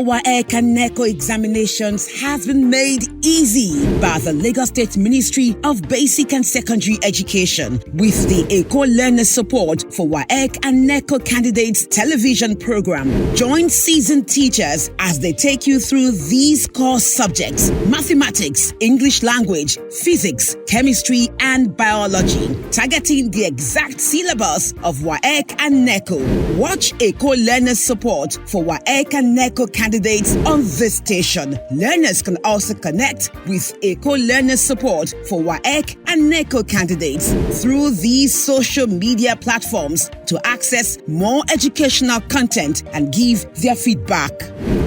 WAEC and NECO examinations has been made easy by the Lagos State Ministry of Basic and Secondary Education with the Eko Learners Support for WAEC and NECO Candidates television program. Join seasoned teachers as they take you through these core subjects: mathematics, English language, physics, chemistry, and biology, targeting the exact syllabus of WAEC and NECO. Watch Eko Learners Support for WAEC and NECO candidates on this station. Learners can also connect with Eko Learners Support for WAEC and NECO candidates through these social media platforms to access more educational content and give their feedback.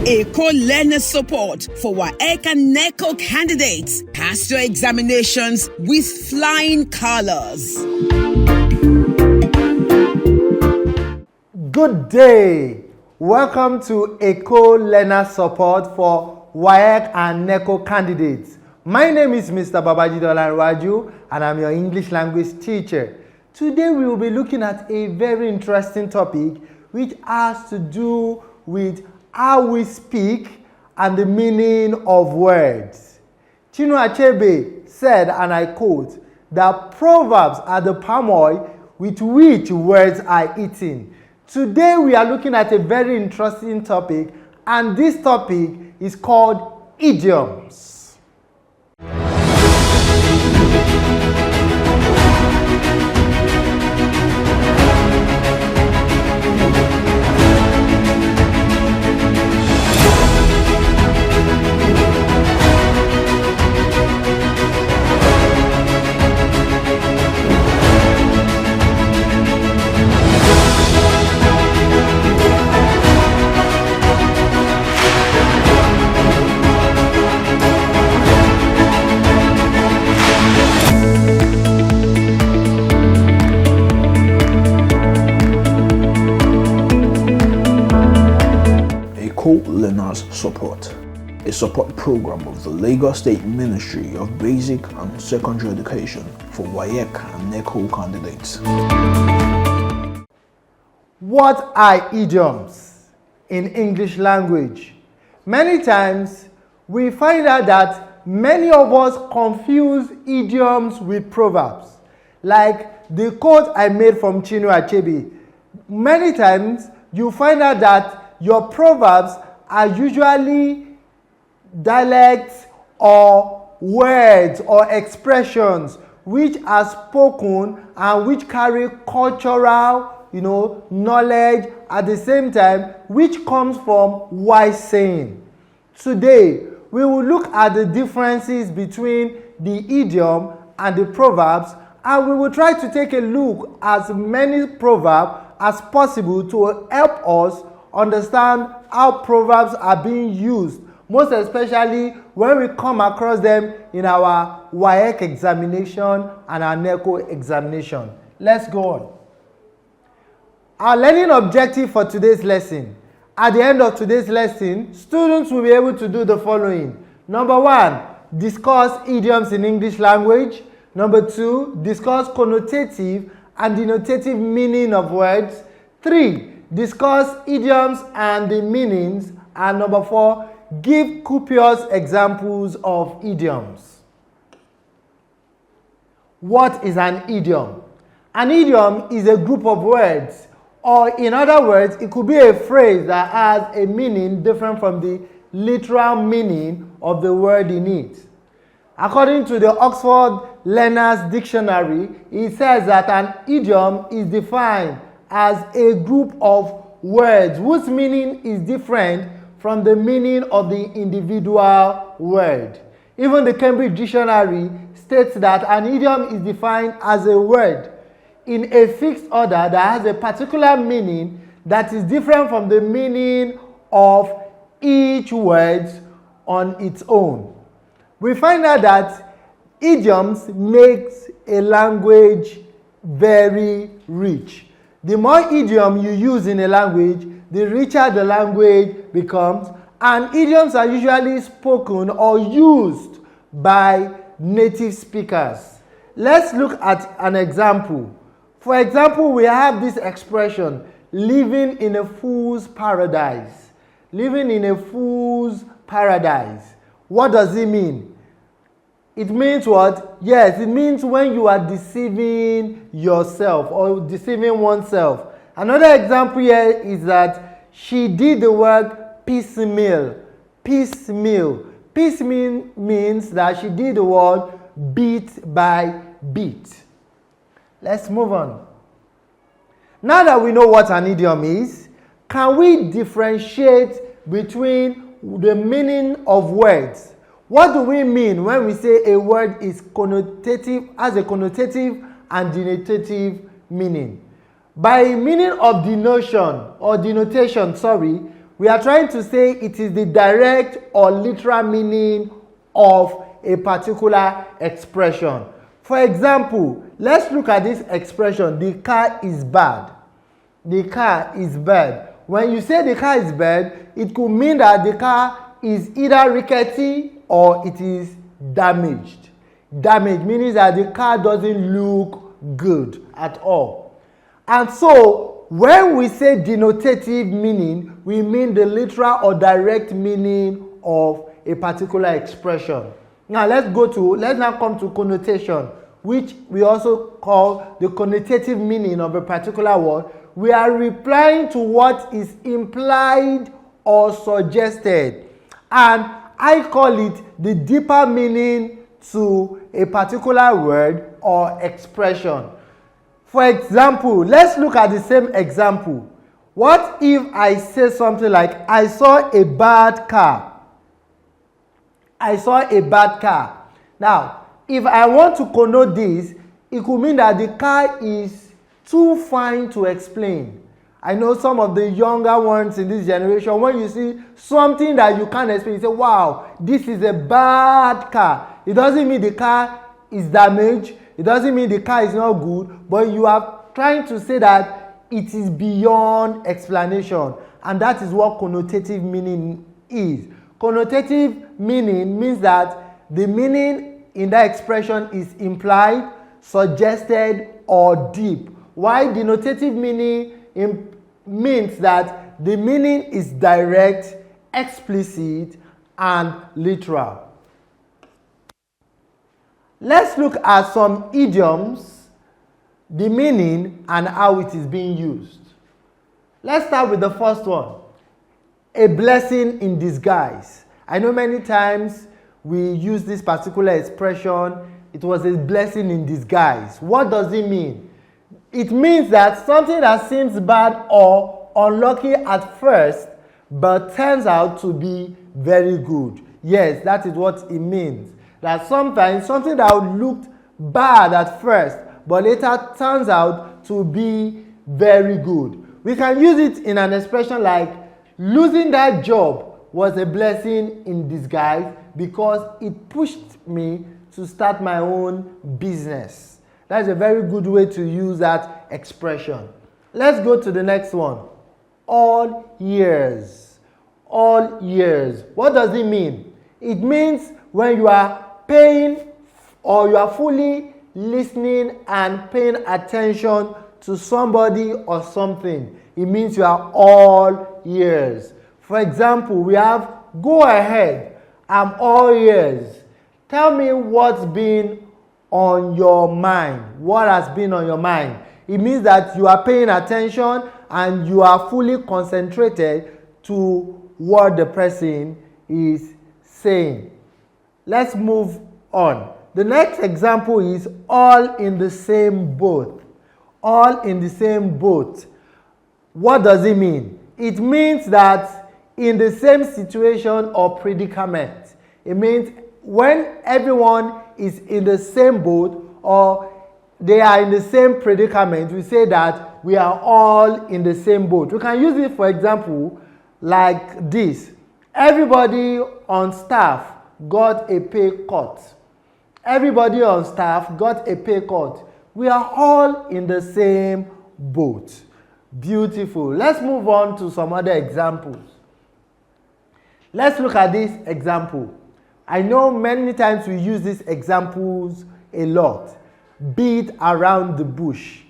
Eko Learners Support for WAEC and NECO candidates. Pass your examinations with flying colors. Good day. Welcome to Eko Learners Support for WAEC and NECO candidates. My name is Mr. Babajide Olanrewaju and I'm your English language teacher. Today we will be looking at a very interesting topic which has to do with how we speak and the meaning of words. Chinua Achebe said, and I quote, that proverbs are the palm oil with which words are eaten. Today we are looking at a very interesting topic, and this topic is called idioms. Eko Learners Support, a support program of the Lagos State Ministry of Basic and Secondary Education for WAEC and NECO candidates. What are idioms in English language? Many times we find out that many of us confuse idioms with proverbs. Like the quote I made from Chinua Achebe. Many times you find out that your proverbs are usually dialects or words or expressions which are spoken and which carry cultural, knowledge at the same time, which comes from wise saying. Today, we will look at the differences between the idiom and the proverbs, and we will try to take a look at as many proverbs as possible to help us understand how proverbs are being used, most especially when we come across them in our WAEC examination and our NECO examination. Let's go on. Our learning objective for today's lesson. At the end of today's lesson, students will be able to do the following. Number 1, discuss idioms in English language. Number 2, discuss connotative and denotative meaning of words. 3, discuss idioms and the meanings. And number 4, give copious examples of idioms. What is an idiom? An idiom is a group of words, or in other words, it could be a phrase that has a meaning different from the literal meaning of the word in it. According to the Oxford Learners Dictionary, it says that an idiom is defined as a group of words whose meaning is different from the meaning of the individual word. Even the Cambridge Dictionary states that an idiom is defined as a word in a fixed order that has a particular meaning that is different from the meaning of each word on its own. We find out that idioms makes a language very rich. The more idiom you use in a language, the richer the language becomes, and idioms are usually spoken or used by native speakers. Let's look at an example. For example, we have this expression, living in a fool's paradise. living in a fool's paradise. What does it mean? It means what? Yes, it means when you are deceiving yourself or deceiving oneself. Another example here is that she did the work piecemeal. Piecemeal. Piecemeal means that she did the work bit by bit. Let's move on. Now that we know what an idiom is, can we differentiate between the meaning of words? What do we mean when we say a word is connotative, has a connotative and denotative meaning? By meaning of denotation, we are trying to say it is the direct or literal meaning of a particular expression. For example, let's look at this expression, the car is bad. The car is bad. When you say the car is bad, it could mean that the car is either rickety or it is damaged. Damaged meaning that the car doesn't look good at all. And so, when we say denotative meaning, we mean the literal or direct meaning of a particular expression. Now, let's now come to connotation, which we also call the connotative meaning of a particular word. We are replying to what is implied or suggested. And I call it the deeper meaning to a particular word or expression. For example, let's look at the same example. What if I say something like, I saw a bad car? I saw a bad car. Now, if I want to connote this, it could mean that the car is too fine to explain. I know some of the younger ones in this generation, when you see something that you can't explain, you say, wow, this is a bad car. It doesn't mean the car is damaged. It doesn't mean the car is not good, but you are trying to say that it is beyond explanation. And that is what connotative meaning is. Connotative meaning means that the meaning in that expression is implied, suggested, or deep. While denotative meaning means that the meaning is direct, explicit, and literal. Let's look at some idioms, the meaning, and how it is being used. Let's start with the first one. A blessing in disguise. I know many times we use this particular expression, it was a blessing in disguise. What does it mean? It means that something that seems bad or unlucky at first, but turns out to be very good. Yes, that is what it means. That sometimes something that looked bad at first, but later turns out to be very good. We can use it in an expression like, losing that job was a blessing in disguise because it pushed me to start my own business. That's a very good way to use that expression. Let's go to the next one. All years. All years. What does it mean? It means when you are paying or you are fully listening and paying attention to somebody or something. It means you are all ears. For example, we have go ahead. I'm all ears. Tell me what's been on your mind. What has been on your mind? It means that you are paying attention and you are fully concentrated to what the person is saying. Let's move on. The next example is all in the same boat. All in the same boat. What does it mean? It means that in the same situation or predicament. It means when everyone is in the same boat or they are in the same predicament, we say that we are all in the same boat. We can use it, for example, like this. Everybody on staff got a pay cut. Everybody on staff got a pay cut. We are all in the same boat. Beautiful. Let's move on to some other examples. Let's look at this example. I know many times we use these examples a lot. Beat around the bush.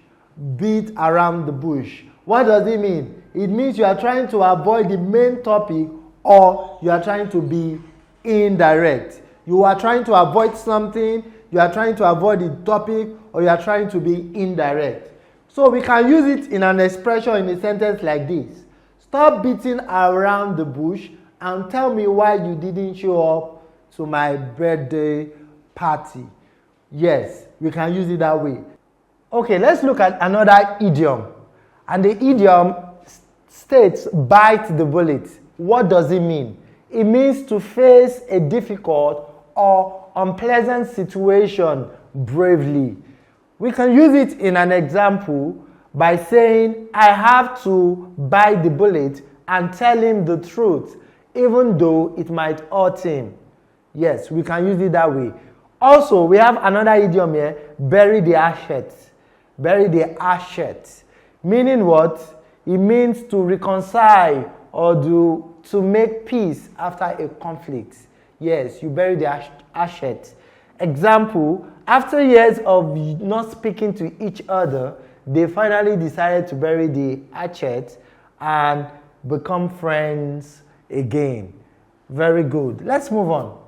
Beat around the bush. What does it mean? It means you are trying to avoid the main topic, or you are trying to be indirect. You are trying to avoid something, you are trying to avoid the topic, or you are trying to be indirect. So we can use it in an expression in a sentence like this. Stop beating around the bush and tell me why you didn't show up to my birthday party. Yes, we can use it that way. Okay, let's look at another idiom. And the idiom states, bite the bullet. What does it mean? It means to face a difficult or unpleasant situation bravely. We can use it in an example by saying, I have to bite the bullet and tell him the truth, even though it might hurt him. Yes, we can use it that way. Also, we have another idiom here, bury the hatchet. Bury the hatchet. Meaning what? It means to reconcile or to make peace after a conflict. Yes, you bury the hatchet. Example, after years of not speaking to each other, they finally decided to bury the hatchet and become friends again. Very good. Let's move on.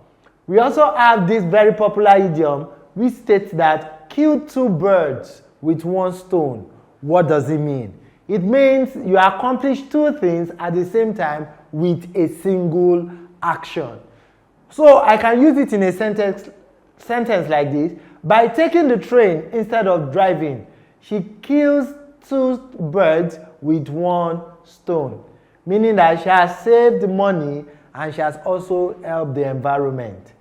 We also have this very popular idiom which states that kill two birds with one stone. What does it mean? It means you accomplish two things at the same time with a single action. So I can use it in a sentence like this. By taking the train instead of driving, she kills two birds with one stone. Meaning that she has saved money and she has also helped the environment.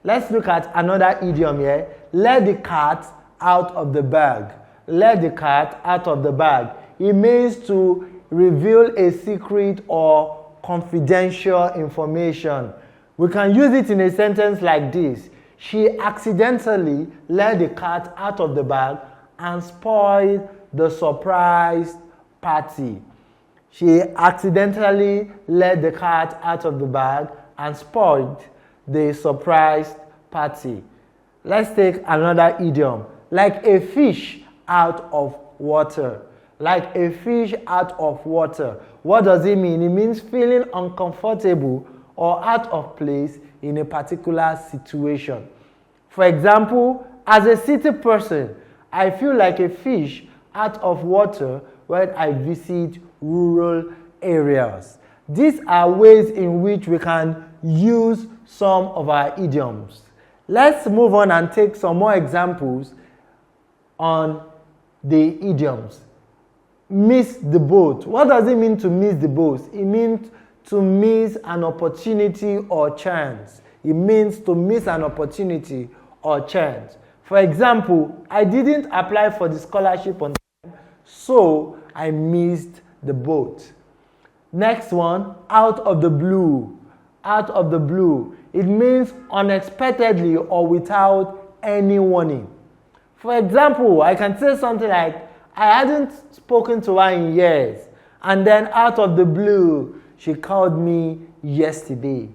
Let's look at another idiom here. Let the cat out of the bag. Let the cat out of the bag. It means to reveal a secret or confidential information. We can use it in a sentence like this. She accidentally let the cat out of the bag and spoiled the surprise party. She accidentally let the cat out of the bag and spoiled the surprise party. Let's take another idiom. Like a fish out of water. Like a fish out of water. What does it mean? It means feeling uncomfortable or out of place in a particular situation. For example, as a city person, I feel like a fish out of water when I visit rural areas. These are ways in which we can use some of our idioms. Let's move on and take some more examples on the idioms. Miss the boat. What does it mean to miss the boat? It means to miss an opportunity or chance. It means to miss an opportunity or chance. For example, I didn't apply for the scholarship on time, so I missed the boat. Next one, out of the blue. Out of the blue. It means unexpectedly or without any warning. For example, I can say something like, I hadn't spoken to her in years, and then out of the blue, she called me yesterday.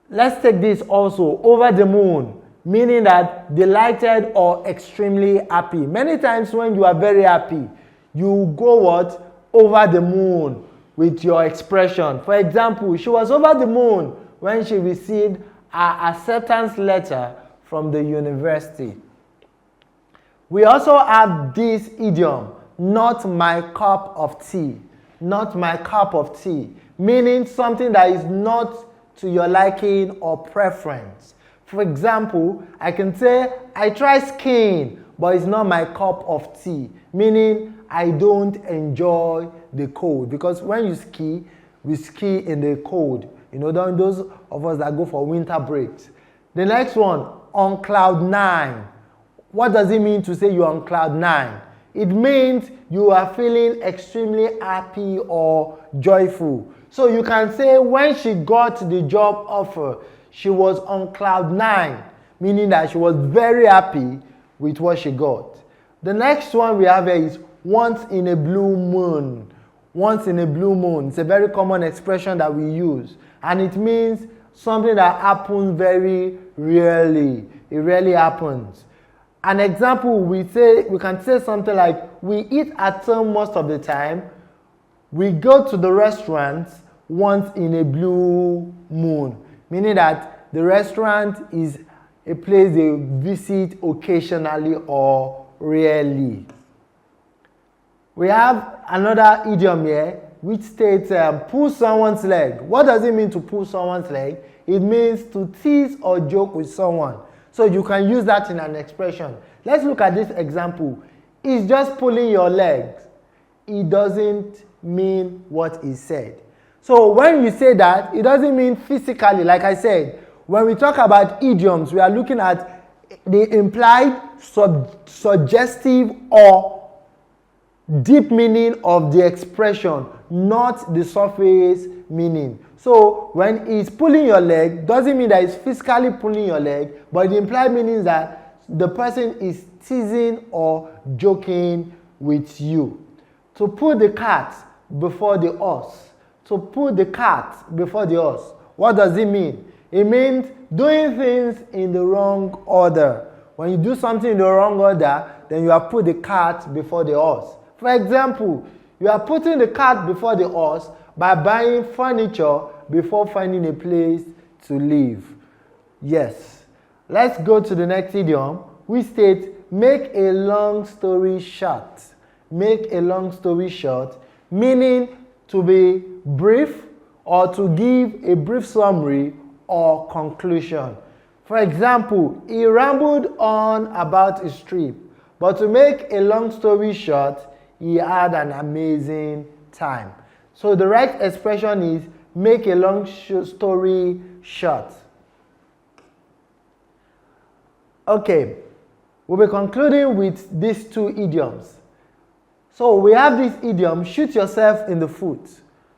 Let's take this also, over the moon, meaning that delighted or extremely happy. Many times when you are very happy, you go what? Over the moon with your expression. For example, she was over the moon when she received her acceptance letter from the university. We also have this idiom, not my cup of tea. Not my cup of tea, meaning something that is not to your liking or preference. For example, I can say, I try skiing, but it's not my cup of tea, meaning I don't enjoy the cold. Because when you ski, we ski in the cold. You know, those of us that go for winter breaks. The next one, on cloud 9. What does it mean to say you're on cloud 9? It means you are feeling extremely happy or joyful. So you can say when she got the job offer, she was on cloud 9, meaning that she was very happy with what she got. The next one we have here is once in a blue moon. Once in a blue moon. It's a very common expression that we use. And it means something that happens very rarely. It rarely happens. An example, we can say something like, we eat at home most of the time, We go to the restaurant once in a blue moon, meaning that the restaurant is a place they visit occasionally or rarely. We have another idiom here which states pull someone's leg. What does it mean to pull someone's leg? It means to tease or joke with someone. So you can use that in an expression. Let's look at this example. It's just pulling your legs. It doesn't mean what is said. So when you say that, it doesn't mean physically. Like I said, when we talk about idioms, we are looking at the implied, suggestive, or deep meaning of the expression, not the surface meaning. So when it's pulling your leg, doesn't mean that it's physically pulling your leg, but the implied meaning is that the person is teasing or joking with you. To put the cat before the horse. To put the cat before the horse. What does it mean? It means doing things in the wrong order. When you do something in the wrong order, then you have put the cart before the horse. For example, you are putting the cart before the horse by buying furniture before finding a place to live. Yes. Let's go to the next idiom, which states, make a long story short. Make a long story short, meaning to be brief or to give a brief summary or conclusion. For example, he rambled on about his trip, but to make a long story short, he had an amazing time. So the right expression is make a long story short. Okay, we'll be concluding with these two idioms. So we have this idiom, shoot yourself in the foot.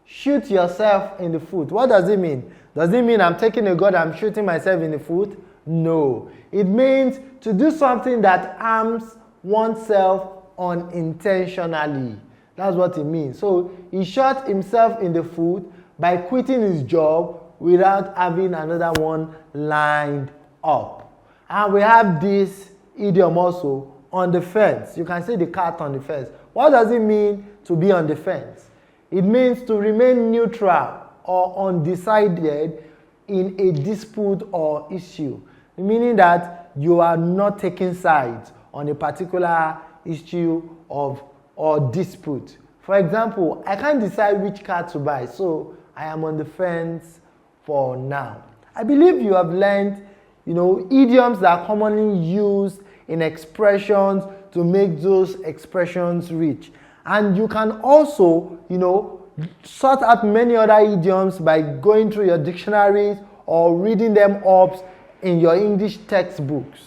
Shoot yourself in the foot. What does it mean? Does it mean I'm taking a gun, I'm shooting myself in the foot? No. It means to do something that harms oneself unintentionally. That's what it means. So he shot himself in the foot by quitting his job without having another one lined up. And we have this idiom also, on the fence. You can see the cat on the fence. What does it mean to be on the fence? It means to remain neutral or undecided in a dispute or issue, meaning that you are not taking sides on a particular issue or dispute. For example, I can't decide which car to buy, so I am on the fence for now. I believe you have learned, idioms that are commonly used in expressions to make those expressions rich. And you can also, sort out many other idioms by going through your dictionaries or reading them up in your English textbooks.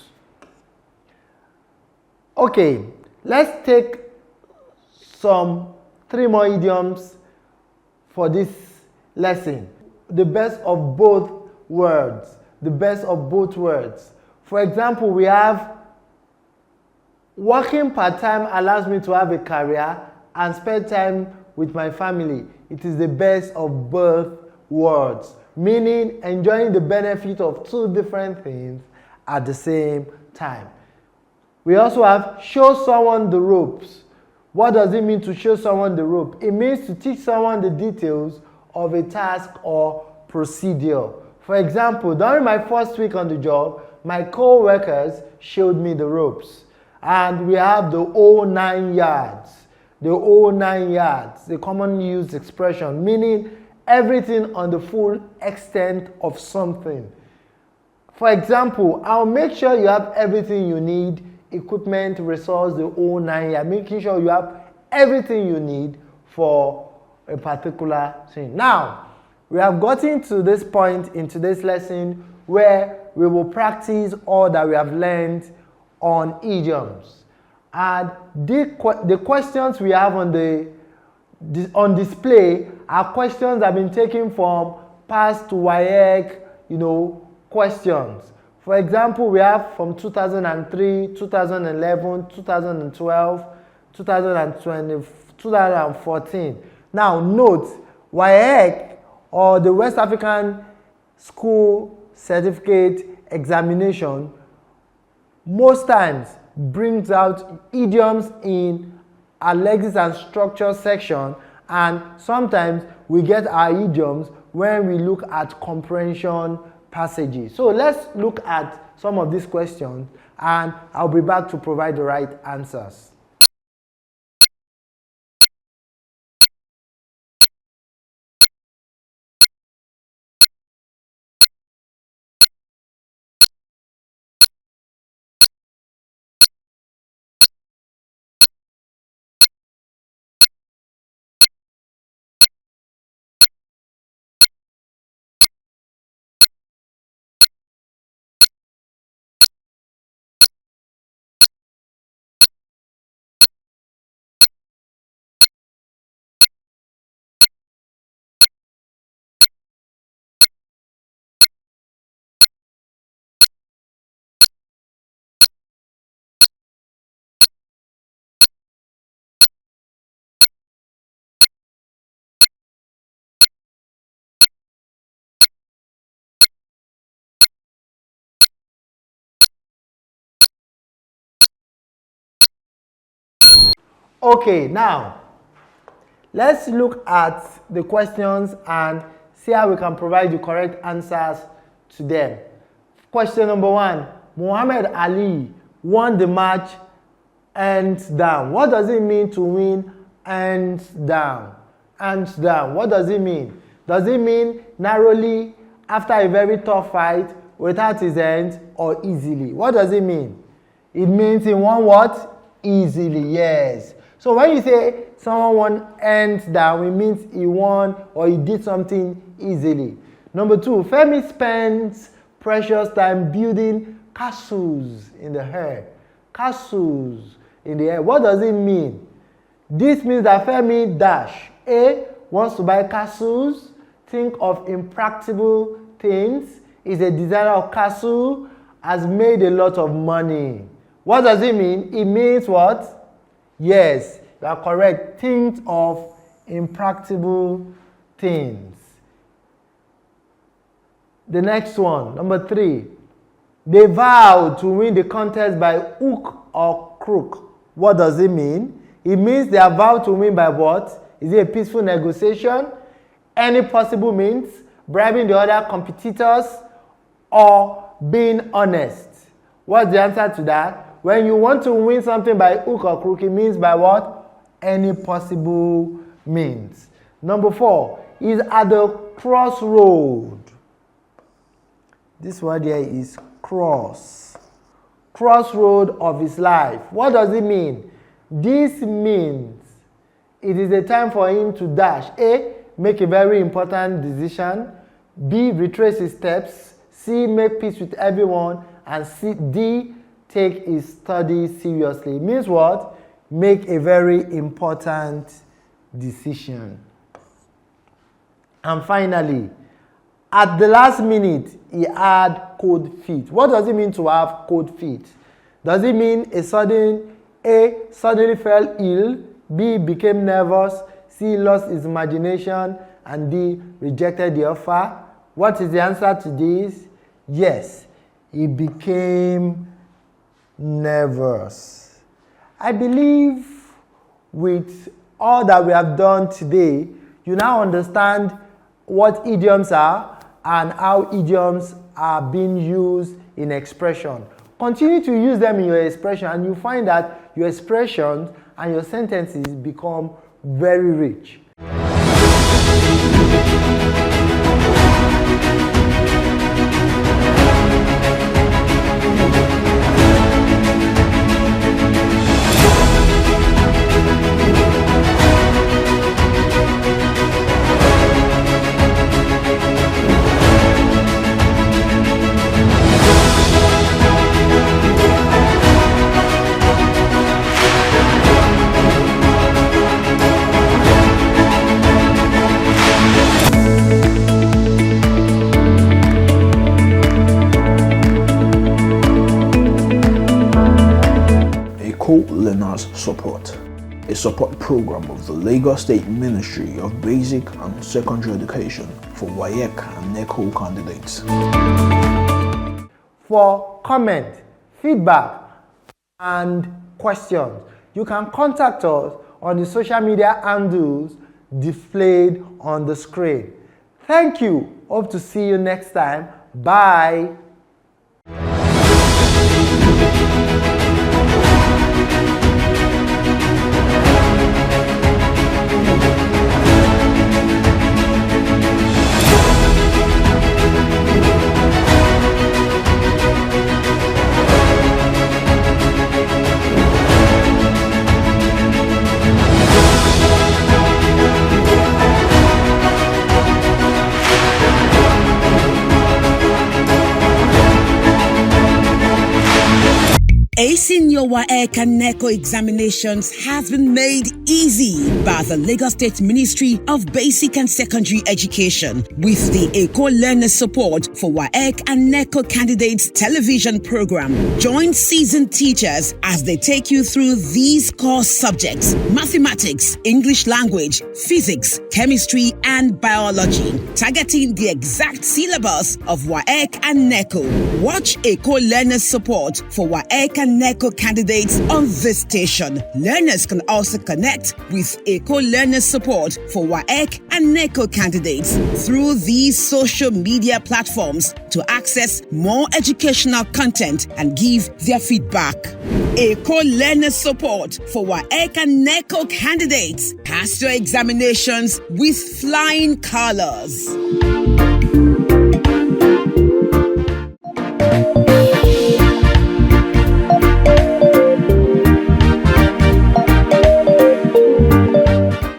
Okay, let's take three more idioms for this lesson. The best of both words. The best of both words. For example, we have working part-time allows me to have a career and spend time with my family. It is the best of both worlds, meaning enjoying the benefit of two different things at the same time. We also have show someone the ropes. What does it mean to show someone the rope? It means to teach someone the details of a task or procedure. For example, during my first week on the job, my co-workers showed me the ropes. And we have the whole 9 yards. The whole 9 yards, the commonly used expression, meaning everything on the full extent of something. For example, I'll make sure you have everything you need, equipment, resource, the whole 9 yards, making sure you have everything you need for a particular thing. Now, we have gotten to this point in today's lesson where we will practice all that we have learned on idioms. And the questions we have on display are questions that have been taken from past WAEC, questions. For example, we have from 2003, 2011, 2012, 2020, 2014. Now note, WAEC, or the West African School Certificate Examination, most times brings out idioms in a lexics and structure section And sometimes we get our idioms when we look at comprehension passages. So let's look at some of these questions and I'll be back to provide the right answers. Okay, now let's look at the questions and see how we can provide the correct answers to them. Question number 1, Muhammad Ali won the match hands down. What does it mean to win hands down? Hands down. What does it mean? Does it mean narrowly after a very tough fight without his hands or easily? What does it mean? It means he won what? Easily, yes. So when you say someone won hands down, it means he won or he did something easily. Number 2, Femi spends precious time building castles in the air. Castles in the air. What does it mean? This means that Femi dash A wants to buy castles. Think of impractical things. Is a designer of castle, has made a lot of money. What does it mean? It means what? Yes, you are correct. Think of impractical things. The next one, number 3. They vowed to win the contest by hook or crook. What does it mean? It means they are vowed to win by what? Is it a peaceful negotiation? Any possible means? Bribing the other competitors? Or being honest? What's the answer to that? When you want to win something by hook or crook, it means by what? Any possible means. Number 4 is at the crossroad. This word here is cross. Crossroad of his life. What does it mean? This means it is a time for him to dash. A, make a very important decision. B, retrace his steps. C, make peace with everyone. And C, D, take his studies seriously. It means what? Make a very important decision. And finally, at the last minute, he had cold feet. What does it mean to have cold feet? Does it mean A suddenly fell ill, B became nervous, C lost his imagination, and D rejected the offer? What is the answer to this? Yes, he became nervous. I believe with all that we have done today, you now understand what idioms are and how idioms are being used in expression. Continue to use them in your expression and you find that your expressions and your sentences become very rich. Eko Learners Support, a support program of the Lagos State Ministry of Basic and Secondary Education for WAEC and NECO candidates. For comment, feedback, and questions, you can contact us on the social media handles displayed on the screen. Thank you. Hope to see you next time. Bye. Acing your WAEC and NECO examinations has been made easy by the Lagos State Ministry of Basic and Secondary Education with the Eko Learners Support for WAEC and NECO Candidates television program. Join seasoned teachers as they take you through these core subjects: mathematics, English language, physics, chemistry, and biology, targeting the exact syllabus of WAEC and NECO. Watch Eko Learners Support for WAEC and NECO candidates on this station. Learners can also connect with Eko Learners Support for WAEC and NECO candidates through these social media platforms to access more educational content and give their feedback. Eko Learners Support for WAEC and NECO candidates. Pass your examinations with flying colors.